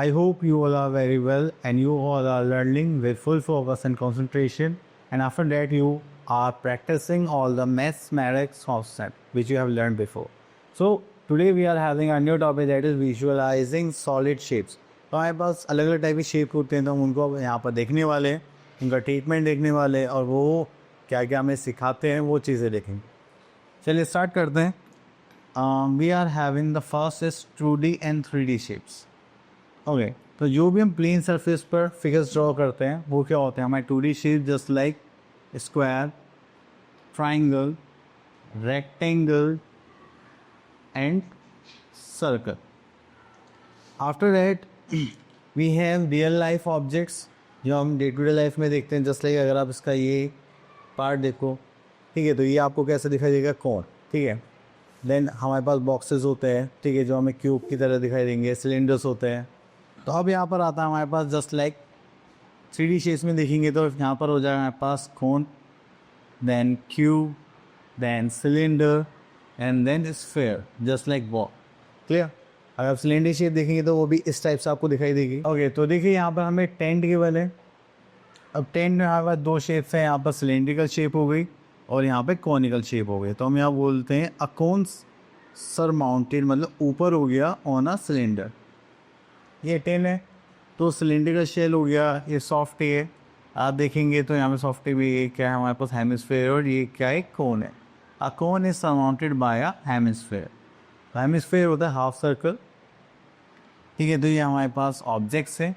I hope you all are very well and you all are learning with full focus and concentration, and after that you are practicing all the mathematics concept which you have learned before. So today we are having a new topic, that is visualizing solid shapes. तो हमारे पास अलग अलग type के shape होते हैं, तो हम उनको यहाँ पर देखने वाले हैं, उनका ट्रीटमेंट देखने वाले हैं और वो क्या क्या हमें सिखाते हैं वो चीज़ें देखेंगे. चलिए स्टार्ट करते हैं. We are having the first is 2D and 3D shapes. Okay, तो जो भी हम प्लेन सरफेस पर फिगर्स ड्रॉ करते हैं वो क्या होते हैं हमारे 2D shape, just like square, triangle, rectangle and circle. After that we have real life objects जो हम डे टू डे लाइफ में देखते हैं. जस्ट लाइक अगर आप इसका ये पार्ट देखो, ठीक है, तो ये आपको कैसे दिखाई देगा, कोन. ठीक है. देन हमारे पास बॉक्सेस होते हैं, ठीक है, जो हमें क्यूब की तरह दिखाई देंगे. सिलेंडर्स होते हैं. तो अब यहाँ पर आता है हमारे पास जस्ट लाइक 3D शेप्स में देखेंगे तो यहाँ पर हो जाएगा हमारे पास cone, then cube, then cylinder and then sphere, just like ball. Clear. अगर आप सिलेंडर शेप देखेंगे तो वो भी इस टाइप से आपको दिखाई देगी. ओके, तो देखिए यहाँ पर हमें टेंट गिवन है. अब टेंट में हमारे पास दो शेप्स हैं, यहाँ पर सिलेंड्रिकल शेप हो गई और यहाँ पे कॉनिकल शेप हो गई. तो हम यहाँ बोलते हैं अ कोन सरमाउंटेड, मतलब ऊपर हो गया ऑन अ सिलेंडर. ये 10 है तो सिलेंड्रिकल शेल हो गया, ये सॉफ्ट है. आप देखेंगे तो यहाँ पे सॉफ्ट भी ये क्या है हमारे पास हेमिस्फेयर, और ये क्या है, कोन है. A cone is surmounted by a hemisphere. Hemisphere होता है हाफ सर्कल. ठीक है, तो ये हमारे पास ऑब्जेक्ट्स हैं.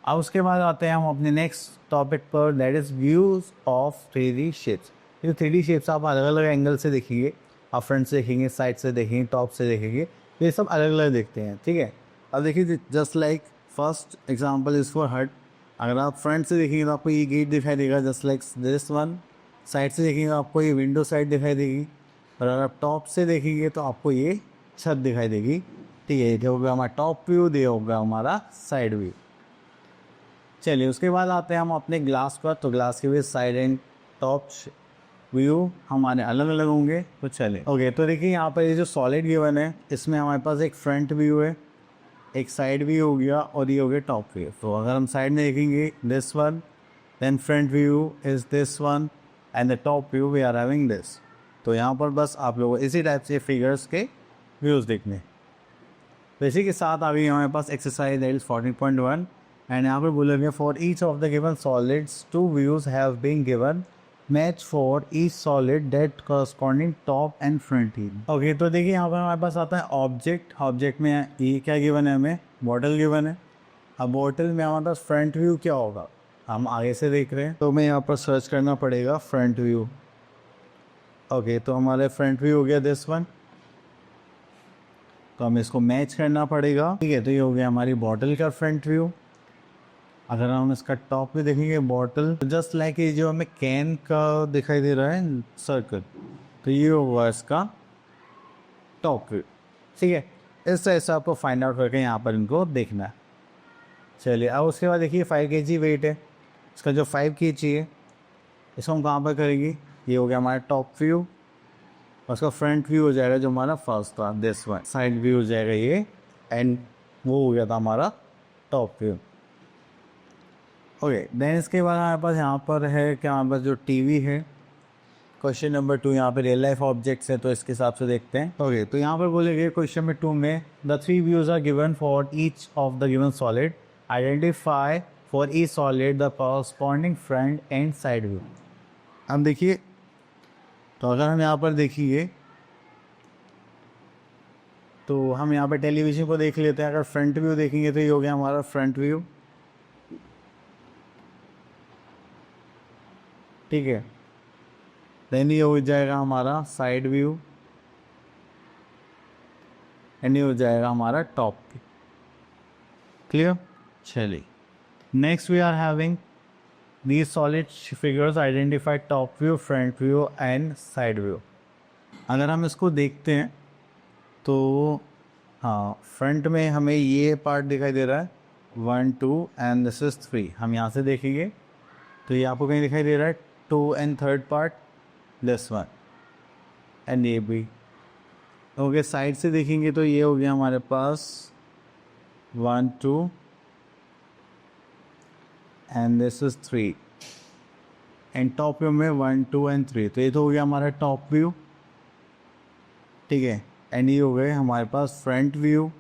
अब उसके बाद आते हैं हम अपने नेक्स्ट टॉपिक पर, that is views of 3D shapes. ये 3D शेप्स आप अलग अलग एंगल से देखेंगे. आप फ्रंट से देखेंगे, साइड से देखेंगे, टॉप से देखेंगे, ये सब अलग अलग देखते हैं. ठीक है. अब देखिए just like first example is for हट. अगर आप फ्रंट से देखेंगे तो आपको ये गेट दिखाई देगा, just like this one. Side से देखेंगे तो आपको ये विंडो साइड दिखाई देगी, और अगर आप टॉप से देखेंगे तो आपको ये छत दिखाई देगी. ठीक है, ये होगा हमारा टॉप व्यू, ये होगा हमारा साइड व्यू. चलिए उसके बाद आते हैं हम अपने ग्लास पर. तो ग्लास के भी साइड एंड टॉप व्यू हमारे अलग अलग होंगे. तो चलिए ओके, तो देखिए यहाँ पर ये जो सॉलिड गिवन है इसमें हमारे पास एक फ्रंट व्यू है, एक साइड व्यू हो गया और ये हो गया टॉप व्यू. तो अगर हम साइड में देखेंगे this one, then front view is this one and the top view we are having this. तो यहाँ पर बस आप लोगों को इसी टाइप से फिगर्स के व्यूज़ देखने. तो इसी के साथ अभी हमारे पास एक्सरसाइज दैट इज 14.1 एंड यहाँ पर बोलेंगे for each of the given solids 2 views have been given, match for each solid that corresponding top and front ही. ओके, तो देखिए यहाँ पर हमारे पास आता है ऑब्जेक्ट. ऑब्जेक्ट में ये क्या गिवन है, हमें बॉटल गिवन है. अब बॉटल में हमारे पास फ्रंट व्यू क्या होगा, हम आगे से देख रहे हैं तो हमें यहाँ पर सर्च करना पड़ेगा फ्रंट व्यू. ओके, तो हमारे फ्रंट व्यू हो गया दिस वन, तो हमें इसको मैच करना पड़ेगा. ठीक है, तो ये हो गया हमारी बॉटल का फ्रंट व्यू. अगर हम इसका टॉप में देखेंगे बॉटल, जस्ट लाइक ये जो हमें कैन का दिखाई दे रहा है सर्कल, तो ये होगा इसका टॉप व्यू. ठीक है, इस तरह से आपको फाइंड आउट करके यहाँ पर इनको देखना है. चलिए अब उसके बाद देखिए 5 kg वेट है. इसका जो 5 kg है इसको हम कहाँ पर करेंगे, ये हो गया हमारा टॉप व्यू. उसका फ्रंट व्यू हो जाएगा जो हमारा फर्स्ट था दिस वन, साइड व्यू हो जाएगा ये, एंड वो हो गया था हमारा टॉप व्यू. ओके, देन इसके बाद हमारे पास यहाँ पर है क्या, हमारे पास जो टीवी है. क्वेश्चन नंबर 2 यहाँ पे रियल लाइफ ऑब्जेक्ट्स है तो इसके हिसाब से देखते हैं. ओके, तो यहाँ पर बोलेंगे क्वेश्चन नंबर 2 में the 3 views are given for each of the given solid, identify for each solid the corresponding front and side view. अब देखिए, तो अगर हम यहाँ पर देखिए तो हम यहाँ पर टेलीविज़न को देख लेते हैं. अगर फ्रंट व्यू देखेंगे तो ये हो गया हमारा फ्रंट व्यू. ठीक है, देन ये हो जाएगा हमारा साइड व्यू एंड ये हो जाएगा हमारा टॉप व्यू. क्लियर. चलिए next we are having these solid figures identify top view, front view and side view. अगर हम इसको देखते हैं तो हाँ, फ्रंट में हमें ये पार्ट दिखाई दे रहा है 1 2 एंड दिस इज 3. हम यहाँ से देखेंगे तो ये आपको कहीं दिखाई दे रहा है 2 and third part this one and ये भी. ओके, साइड से देखेंगे तो ये हो गया हमारे पास 1 2 and this is 3 and top view में 1 2 एंड 3। तो ये तो हो गया हमारा टॉप व्यू, ठीक है। एंड ये हो गए हमारे पास front view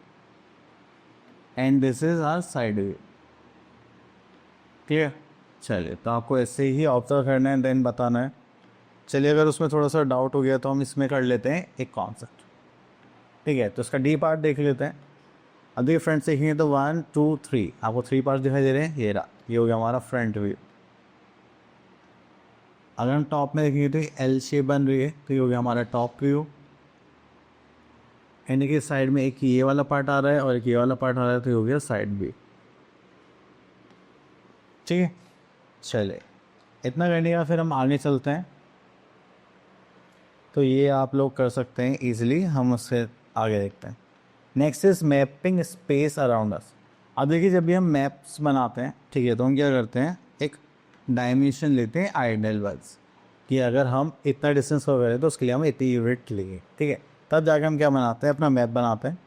and this is our side view. Clear? चलिए, तो आपको ऐसे ही ऑब्जर्व करना है देन बताना है। चलिए, अगर उसमें थोड़ा सा डाउट हो गया तो हम इसमें कर लेते हैं एक कॉन्सेप्ट, ठीक है। तो इसका डी पार्ट देख लेते हैं। अब देखिए फ्रंट से देखेंगे तो 1 2 3 आपको 3 पार्ट दिखाई दे रहे हैं। ये रहा, ये हो गया हमारा फ्रंट व्यू। अगर हम टॉप में देखेंगे तो एल शेप बन रही है, तो ये हो गया हमारा टॉप व्यू। एंड देखिए साइड में एक ये वाला पार्ट आ रहा है और एक ये वाला पार्ट आ रहा है, तो ये हो गया साइड व्यू, ठीक है। चलिए, इतना करने का फिर हम आगे चलते हैं। तो ये आप लोग कर सकते हैं इजीली, हम उससे आगे देखते हैं। Next is mapping space around us. अब देखिए, जब भी हम मैप्स बनाते हैं, ठीक है, तो हम क्या करते हैं, एक डायमेंशन लेते हैं आइडियल वाइज, कि अगर हम इतना डिस्टेंस कवर करें तो उसके लिए हम इतनी यूनिट लेंगे, ठीक है। तब जाकर हम क्या बनाते हैं, अपना मैप बनाते हैं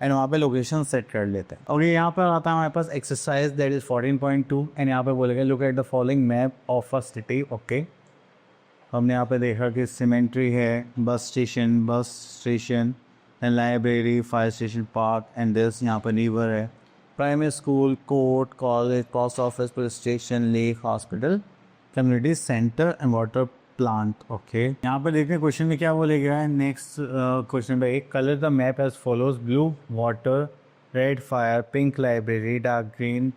एंड वहाँ पे लोकेशन सेट कर लेते हैं। और यहाँ पर आता है हमारे पास एक्सरसाइज दैट इज 14.2 एंड यहाँ पे बोलेगा look at the following map of a city. Okay, हमने यहाँ पे देखा कि सीमेंट्री है, bus station and library, fire station, park and this, यहाँ पर रिवर है, primary school, court, college, post office, police station, lake, hospital, community centre and water plant. Okay, यहाँ पर देखते हैं क्वेश्चन में क्या बोले गया है। नेक्स्ट क्वेश्चन पे एक colour the map as follows, blue water, red fire, pink library, dark green.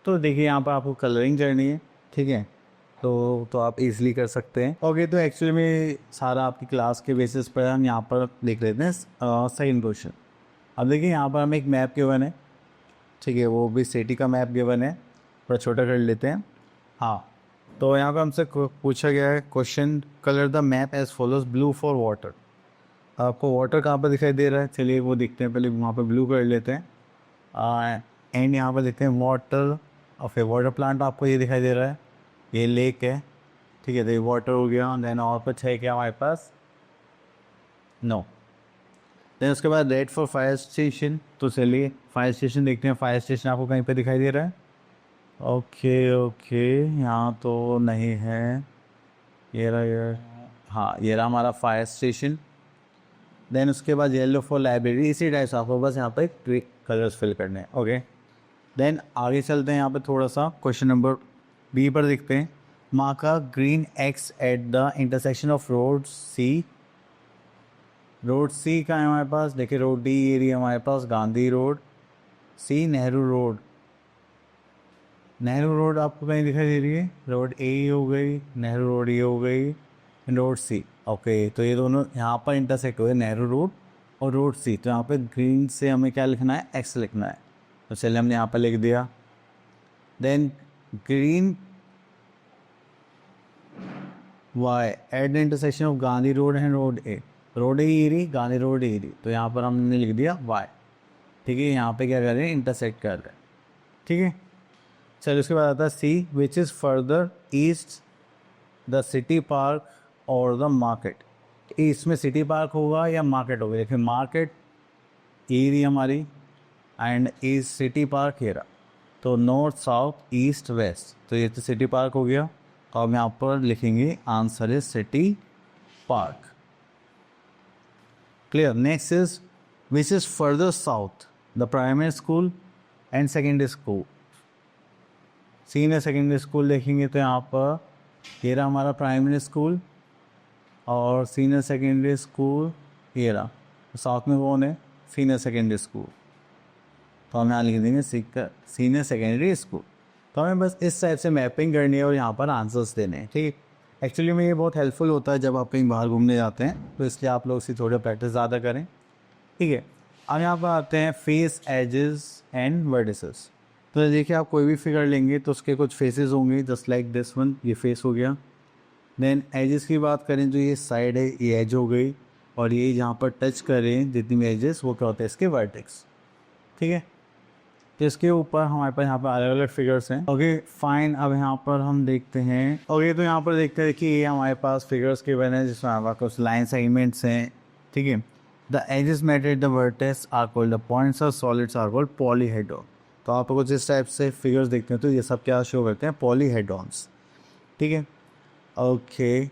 तो देखिए यहाँ पर आपको कलरिंग करनी है, ठीक है, तो आप इजीली कर सकते हैं। ओके, तो एक्चुअली में सारा आपकी क्लास के बेसिस पर हम यहाँ पर देख लेते हैं सेकंड क्वेश्चन। अब देखिए यहाँ पर हमें एक मैप गिवन है, ठीक है, वो भी सिटी का मैप गिवन है, थोड़ा छोटा कर लेते हैं। हाँ, तो यहाँ पर हमसे पूछा गया है question, colour the map as follows, blue for water. आपको वाटर कहाँ पर दिखाई दे रहा है, चलिए वो दिखते हैं, पहले वहाँ पर ब्लू कर लेते हैं। एंड यहाँ पर देखते हैं वाटर, और फिर वाटर प्लांट आपको ये दिखाई दे रहा है, ये लेक है, ठीक है, तो ये वाटर हो गया। देन और कुछ है क्या हमारे पास, नो। देन उसके बाद रेड फॉर फायर स्टेशन, तो चलिए फायर स्टेशन देखते हैं। फायर स्टेशन आपको कहीं पे दिखाई दे रहा है, ओके, यहाँ तो नहीं है, ये रहा, ये, हाँ ये रहा हमारा फायर स्टेशन। देन उसके बाद येलो फॉर लाइब्रेरी, इसी टाइप से आपको बस यहाँ पर ट्रिक कलर्स फिल करने हैं। ओके, देन आगे चलते हैं, यहाँ पे थोड़ा सा क्वेश्चन नंबर बी पर देखते हैं। Mark a green X at the intersection of road C. Road C का है हमारे पास, देखिए रोड डी एरिया हमारे पास, Gandhi road, C Nehru road. Nehru road आपको कहीं दिखाई दे रही है, रोड ए हो गई, नेहरू रोड ये हो गई, रोड सी। ओके, तो ये दोनों यहाँ पर इंटरसेक्ट हुए, नेहरू रोड और रोड सी। तो यहाँ पे ग्रीन से हमें क्या लिखना है, एक्स लिखना है, तो चलिए हमने यहाँ पर लिख दिया। Then green Y at the intersection of Gandhi road and road A, road A रही, गांधी रोड ए रही, तो यहाँ पर हमने लिख दिया वाई, ठीक है। यहाँ पे क्या कर रहे हैं, इंटरसेक्ट कर रहे हैं, ठीक है। चलिए उसके बाद आता है C, which is further east the city park or the market. इसमें सिटी पार्क होगा या मार्केट होगा, देखिए मार्केट ये रही हमारी एंड ईस्ट सिटी पार्क ये रहा, तो नॉर्थ साउथ ईस्ट वेस्ट, तो ये तो सिटी पार्क हो गया। तो हम यहाँ पर लिखेंगे answer is city park. Clear. Next is which is further south the primary school and secondary school. Senior secondary school देखेंगे तो यहाँ पर ये रहा हमारा प्राइमरी स्कूल और सीनियर सेकेंडरी स्कूल ये रहा, साउथ में कौन है, सीनियर सेकेंडरी स्कूल, तो हम यहाँ लिख देंगे सीनियर सेकेंडरी स्कूल। तो हमें बस इस टाइप से मैपिंग करनी है और यहाँ पर आंसर्स देने हैं, ठीक है। एक्चुअली में ये बहुत हेल्पफुल होता है जब आप कहीं बाहर घूमने जाते हैं, तो इसलिए आप लोग इसकी थोड़ी प्रैक्टिस ज़्यादा करें, ठीक है। अब यहाँ पर आते हैं फेस, एजेस एंड वर्टिसेस। तो देखिए आप कोई भी फिगर लेंगे तो उसके कुछ फेसेस होंगे, जस्ट लाइक दिस वन, ये फेस हो गया। देन एजेस की बात करें तो ये साइड है, ये एज हो गई, और ये जहाँ पर टच करें जितनी भी एजेस, वो क्या होता है इसके वर्टेक्स, ठीक है। तो इसके ऊपर हमारे पास यहाँ पर अलग अलग फिगर्स हैं। ओके फाइन, अब यहाँ पर हम देखते हैं। ओके, तो यहाँ पर देखते हैं कि ये हमारे पास फिगर्स के बने हैं जिसमें हमारे पास कुछ लाइन सेगमेंट्स हैं, ठीक है। The edges met at the vertex are called the points, और सॉलिड्स आर कॉल्ड पॉलीहेड्रॉन। तो आपको कुछ इस टाइप से फिगर्स देखते हैं, तो ये सब क्या शो करते हैं, पॉलीहेड्रॉन्स। ठीक है, ओके।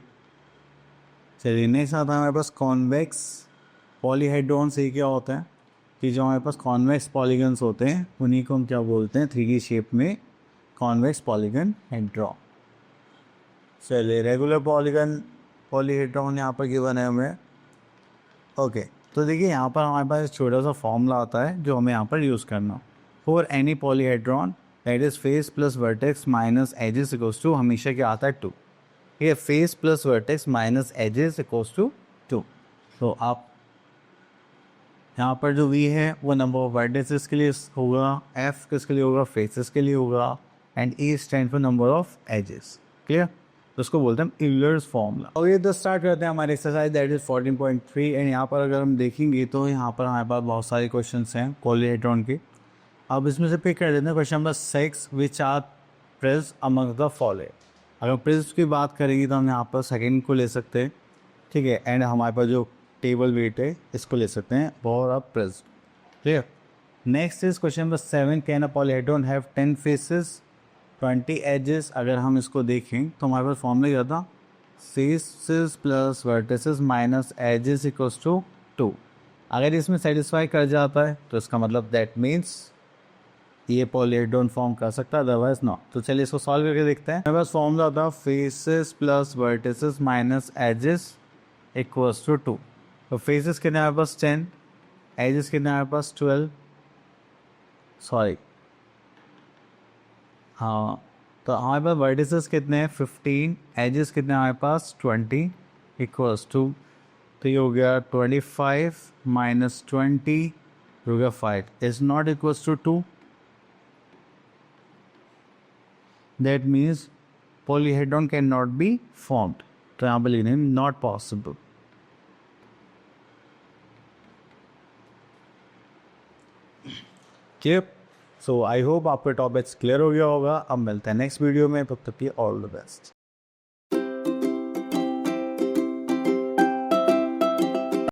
चलिए नेक्स्ट आता है हमारे पास कॉन्वेक्स पॉलीहेड्रॉन्स। ये क्या होता है कि जो हमारे पास कॉन्वेक्स पॉलीगन्स होते हैं उन्हीं को हम क्या बोलते हैं, 3D शेप में कॉन्वेक्स पॉलीगन हेड्रॉन। चलिए रेगुलर पॉलीगन पॉलीहेड्रॉन यहाँ पर गिवन है हमें। ओके, तो देखिए यहाँ पर हमारे पास छोटा सा फॉर्मूला आता है जो हमें यहाँ पर यूज़ करना। For any polyhedron that is face plus vertex minus edges equals two, हमेशा क्या आता है 2। ठीक है, face plus vertex minus edges equals to 2। तो आप यहाँ पर जो V है वो नंबर ऑफ वर्टेक्सेस के लिए होगा, F किसके लिए होगा, फेसेस के लिए होगा, and E stand for number of edges. Clear, तो उसको बोलते हैं यूलर्स फॉर्मूला। और ये तो स्टार्ट करते हैं हमारे एक्सरसाइज दैट इज 14.3। एंड यहाँ पर अगर हम देखेंगे तो यहाँ पर हमारे पास बहुत सारे क्वेश्चंस हैं पॉलीहेड्रॉन के। अब इसमें से पिक कर देते हैं question number 6, which are press among the following. अगर प्रेस की बात करेंगे तो हम यहाँ पर सेकेंड को ले सकते हैं। ठीक है, एंड हमारे पास जो टेबल वेट है इसको ले सकते हैं for a press. Clear, next is question number 7, can a polyhedron have 10 faces 20 edges. अगर हम इसको देखें तो हमारे पास फॉर्मूला क्या था, faces plus vertices minus edges equals to 2। अगर इसमें सेटिस्फाई कर जाता है तो इसका मतलब दैट मीन्स ये पॉलीहेड्रॉन फॉर्म कर सकता है, अदरवाइज नॉट। तो चलिए इसको सॉल्व करके देखते हैं। मेरे पास फॉर्मूला था faces plus vertices minus edges equals to 2। तो फेसेस कितने हमारे पास 10, एजेस कितने हमारे पास 12, सॉरी हाँ, तो हमारे पास वर्टिसेस कितने हैं 15, एजेस कितने हमारे पास 20 इक्वल्स टू, तो ये हो गया 25 माइनस 20 हो गया 5 is not equals to 2। That means polyhedron can not be formed. तो यहाँ पर लिखने not possible. Clear, so I hope आपका टॉपिक्स क्लियर हो गया होगा। अब मिलते हैं नेक्स्ट वीडियो में, तब तक के ऑल द बेस्ट।